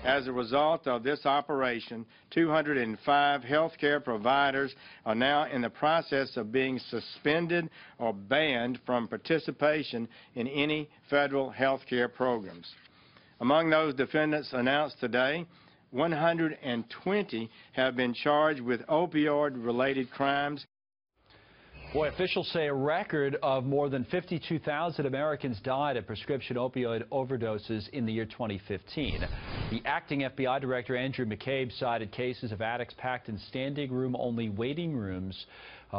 As a result of this operation, 205 healthcare providers are now in the process of being suspended or banned from participation in any federal healthcare programs. Among those defendants announced today, 120 have been charged with opioid-related crimes. Boy, officials say a record of more than 52,000 Americans died of prescription opioid overdoses in the year 2015. The acting FBI director, Andrew McCabe, cited cases of addicts packed in standing room-only waiting rooms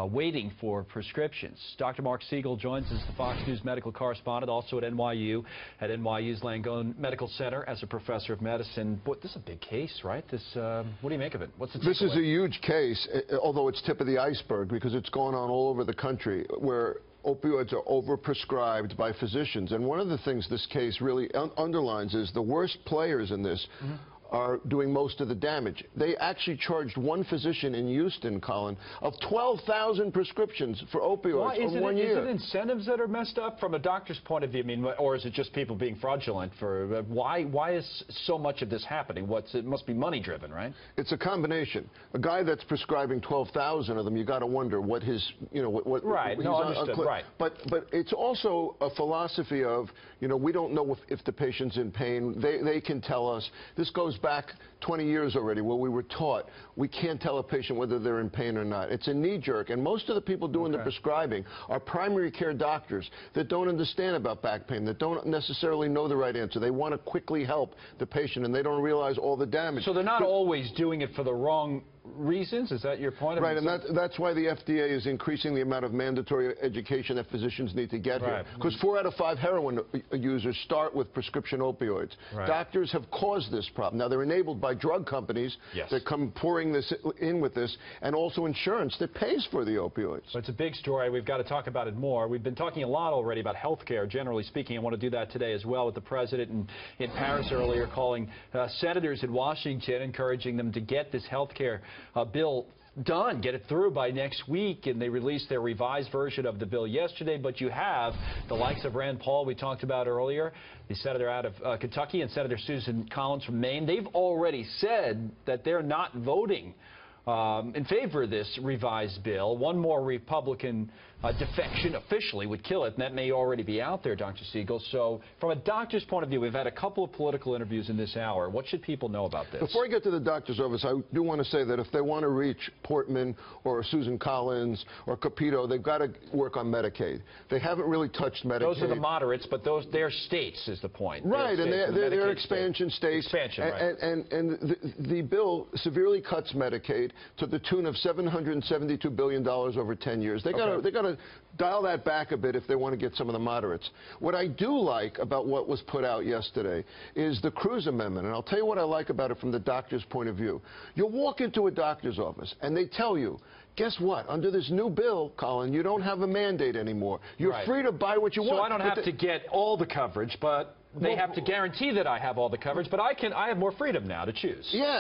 waiting for prescriptions. Dr. Marc Siegel joins us, the Fox News medical correspondent, also at NYU, at NYU's Langone Medical Center as a professor of medicine. Boy, this is a big case, right? This, what do you make of it? What's the takeaway? This is a huge case, although it's tip of the iceberg, because it's going on all over the country, where opioids are overprescribed by physicians. And one of the things this case really underlines is the worst players in this are doing most of the damage. They actually charged one physician in Houston, Colin, of 12,000 prescriptions for opioids in 1 year. Is it incentives that are messed up from a doctor's point of view? I mean, or is it just people being fraudulent? For why is so much of this happening? It must be money driven, right? It's a combination. A guy that's prescribing 12,000 of them, you got to wonder what his, what right. No, understood. Right. But it's also a philosophy of, we don't know if the patient's in pain. They can tell us. This goes back 20 years already, where we were taught we can't tell a patient whether they're in pain or not. It's a knee-jerk, and most of the people doing the prescribing are primary care doctors that don't understand about back pain, that don't necessarily know the right answer. They want to quickly help the patient, and they don't realize all the damage. So they're not always doing it for the wrong reasons? Is that your point? Right, and that's why the FDA is increasing the amount of mandatory education that physicians need to get here. Because 4 out of 5 heroin users start with prescription opioids. Doctors have caused this problem. Now, they're enabled by drug companies that come pouring this in with this, and also insurance that pays for the opioids. So it's a big story. We've got to talk about it more. We've been talking a lot already about health care, generally speaking. I want to do that today as well with the president in Paris earlier, calling senators in Washington, encouraging them to get this health care bill done, get it through by next week, and they released their revised version of the bill yesterday. But you have the likes of Rand Paul, we talked about earlier, the senator out of Kentucky, and Senator Susan Collins from Maine. They've already said that they're not voting in favor of this revised bill. One more Republican defection officially would kill it, and that may already be out there, Dr. Siegel. So from a doctor's point of view, we've had a couple of political interviews in this hour. What should people know about this? Before I get to the doctor's office, I do want to say that if they want to reach Portman or Susan Collins or Capito, they've got to work on Medicaid. They haven't really touched Medicaid. Those are the moderates, but they're states is the point. Right, and they're expansion states. Expansion, right. And the bill severely cuts Medicaid to the tune of $772 billion over 10 years. They got to dial that back a bit if they want to get some of the moderates. What I do like about what was put out yesterday is the Cruz Amendment, and I'll tell you what I like about it from the doctor's point of view. You'll walk into a doctor's office, and they tell you, guess what? Under this new bill, Colin, you don't have a mandate anymore. You're free to buy what you want. So I don't have to get all the coverage, but they have to guarantee that I have all the coverage, but I have more freedom now to choose. Yeah,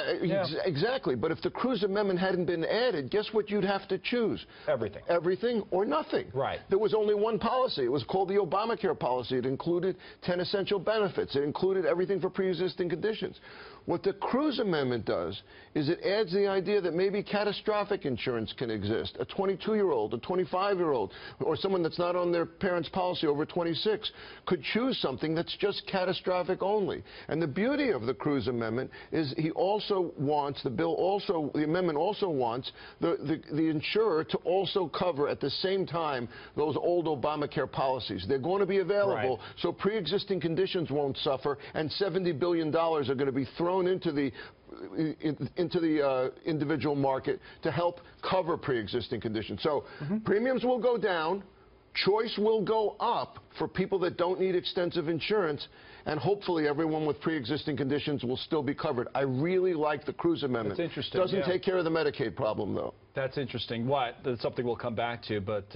exactly. But if the Cruz Amendment hadn't been added, guess what you'd have to choose? Everything. Everything or nothing. Right. There was only one policy. It was called the Obamacare policy. It included 10 essential benefits. It included everything for pre-existing conditions. What the Cruz Amendment does is it adds the idea that maybe catastrophic insurance can exist. A 22-year-old, a 25-year-old, or someone that's not on their parents' policy over 26 could choose something that's just catastrophic only. And the beauty of the Cruz Amendment is the amendment also wants the insurer to also cover at the same time those old Obamacare policies. They're going to be available, so pre-existing conditions won't suffer, and $70 billion are going to be thrown into the individual market to help cover pre-existing conditions. So premiums will go down, choice will go up for people that don't need extensive insurance, and hopefully everyone with pre-existing conditions will still be covered. I really like the Cruz Amendment. That's interesting. Doesn't take care of the Medicaid problem, though. That's interesting. That's something we'll come back to, but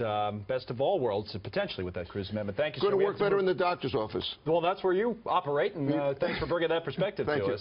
best of all worlds, potentially, with that Cruz Amendment. Thank you, sir. Going to work better in the doctor's office. Well, that's where you operate, and thanks for bringing that perspective to us.